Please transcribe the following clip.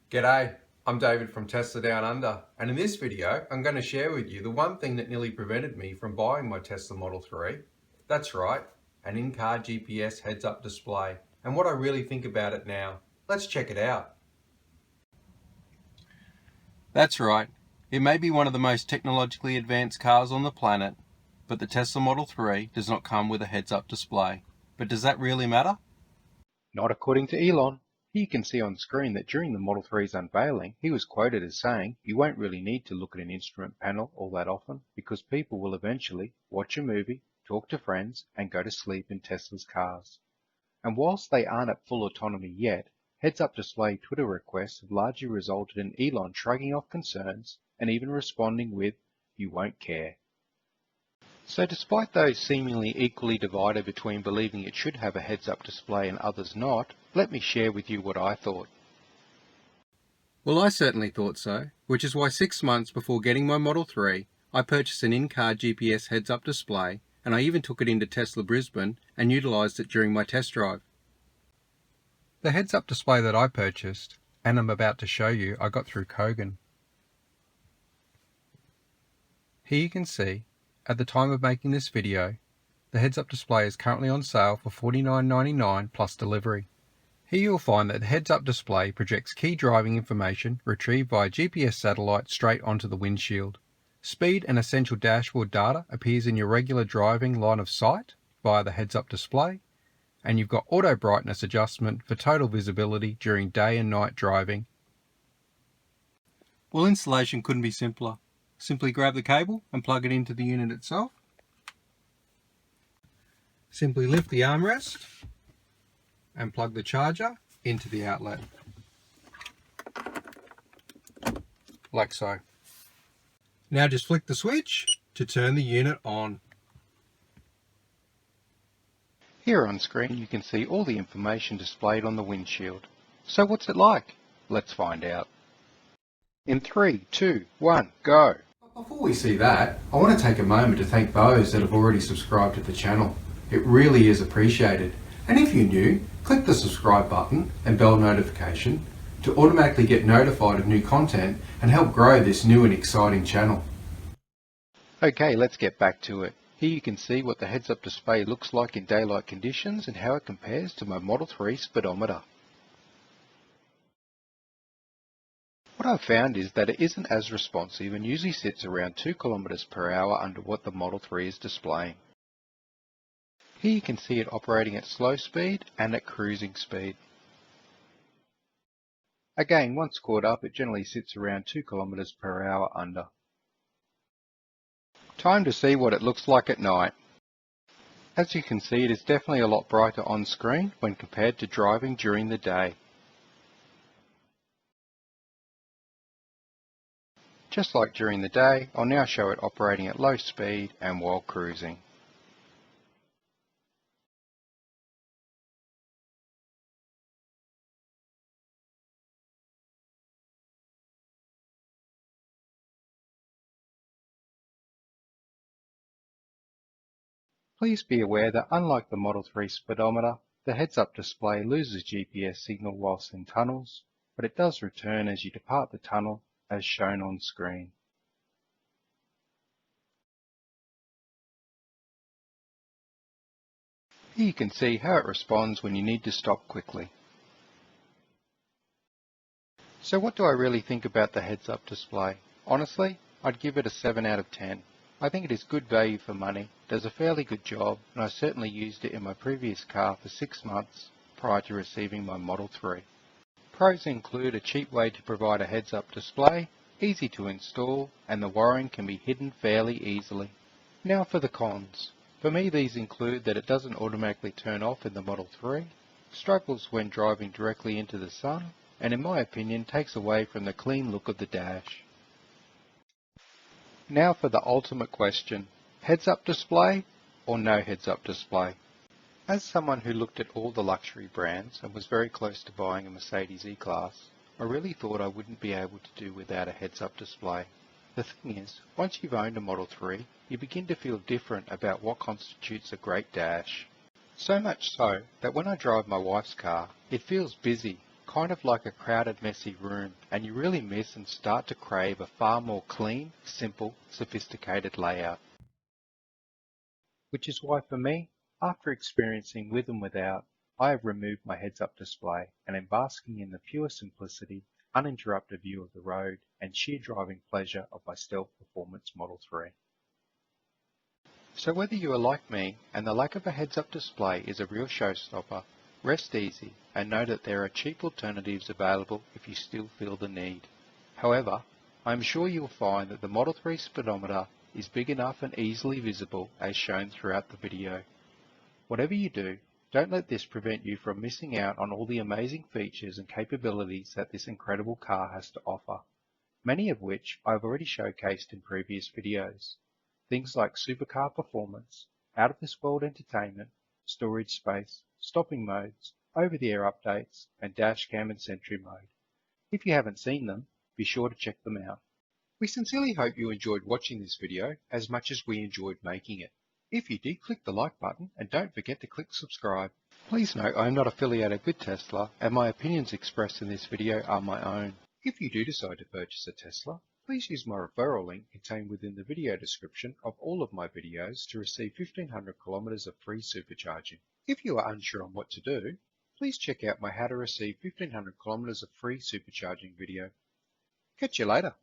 G'day, I'm David from Tesla Down Under, and in this video I'm going to share with you the one thing that nearly prevented me from buying my Tesla Model 3. That's right, an in-car GPS heads-up display, and what I really think about it now. Let's check it out. That's right, it may be one of the most technologically advanced cars on the planet, but the Tesla Model 3 does not come with a heads-up display. But does that really matter? Not according to Elon. Here you can see on screen that during the Model 3's unveiling, he was quoted as saying, "You won't really need to look at an instrument panel all that often because people will eventually watch a movie, talk to friends, and go to sleep in Tesla's cars." And whilst they aren't at full autonomy yet, heads-up display Twitter requests have largely resulted in Elon shrugging off concerns and even responding with, "You won't care." So despite those seemingly equally divided between believing it should have a heads-up display and others not, let me share with you what I thought. Well, I certainly thought so, which is why 6 months before getting my Model 3, I purchased an in-car GPS heads-up display, and I even took it into Tesla Brisbane and utilised it during my test drive. The heads-up display that I purchased, and I'm about to show you, I got through Kogan. Here you can see, at the time of making this video, the heads-up display is currently on sale for $49.99 plus delivery. Here you'll find that the heads-up display projects key driving information retrieved via GPS satellite straight onto the windshield. Speed and essential dashboard data appears in your regular driving line of sight via the heads-up display, and you've got auto brightness adjustment for total visibility during day and night driving. Well, installation couldn't be simpler. Simply grab the cable and plug it into the unit itself. Simply lift the armrest and plug the charger into the outlet, like so. Now just flick the switch to turn the unit on. Here on screen you can see all the information displayed on the windshield. So what's it like? Let's find out. In 3, 2, 1, go! Before we see that, I want to take a moment to thank those that have already subscribed to the channel. It really is appreciated. And if you're new, click the subscribe button and bell notification to automatically get notified of new content and help grow this new and exciting channel. Okay, let's get back to it. Here you can see what the heads-up display looks like in daylight conditions and how it compares to my Model 3 speedometer. What I've found is that it isn't as responsive and usually sits around 2 km per hour under what the Model 3 is displaying. Here you can see it operating at slow speed and at cruising speed. Again, once caught up, it generally sits around 2 km per hour under. Time to see what it looks like at night. As you can see, it is definitely a lot brighter on screen when compared to driving during the day. Just like during the day, I'll now show it operating at low speed and while cruising. Please be aware that unlike the Model 3 speedometer, the heads-up display loses GPS signal whilst in tunnels, but it does return as you depart the tunnel as shown on screen. Here you can see how it responds when you need to stop quickly. So what do I really think about the heads-up display? Honestly, I'd give it a 7 out of 10. I think it is good value for money, does a fairly good job, and I certainly used it in my previous car for 6 months prior to receiving my Model 3. Pros include a cheap way to provide a heads-up display, easy to install, and the wiring can be hidden fairly easily. Now for the cons. For me, these include that it doesn't automatically turn off in the Model 3, struggles when driving directly into the sun, and in my opinion takes away from the clean look of the dash. Now for the ultimate question, heads-up display or no heads-up display? As someone who looked at all the luxury brands and was very close to buying a Mercedes E-Class, I really thought I wouldn't be able to do without a heads-up display. The thing is, once you've owned a Model 3, you begin to feel different about what constitutes a great dash. So much so that when I drive my wife's car, it feels busy, kind of like a crowded, messy room, and you really miss and start to crave a far more clean, simple, sophisticated layout. Which is why for me, after experiencing with and without, I have removed my heads-up display and am basking in the pure simplicity, uninterrupted view of the road and sheer driving pleasure of my Stealth Performance Model 3. So whether you are like me and the lack of a heads-up display is a real showstopper, rest easy and know that there are cheap alternatives available if you still feel the need. However, I am sure you will find that the Model 3 speedometer is big enough and easily visible as shown throughout the video. Whatever you do, don't let this prevent you from missing out on all the amazing features and capabilities that this incredible car has to offer, many of which I have already showcased in previous videos. Things like supercar performance, out-of-this-world entertainment, storage space, stopping modes, over-the-air updates, and dashcam and sentry mode. If you haven't seen them, be sure to check them out. We sincerely hope you enjoyed watching this video as much as we enjoyed making it. If you did, click the like button and don't forget to click subscribe. Please note I am not affiliated with Tesla and my opinions expressed in this video are my own. If you do decide to purchase a Tesla, please use my referral link contained within the video description of all of my videos to receive 1500 kilometers of free supercharging. If you are unsure on what to do, please check out my how to receive 1500 kilometers of free supercharging video. Catch you later.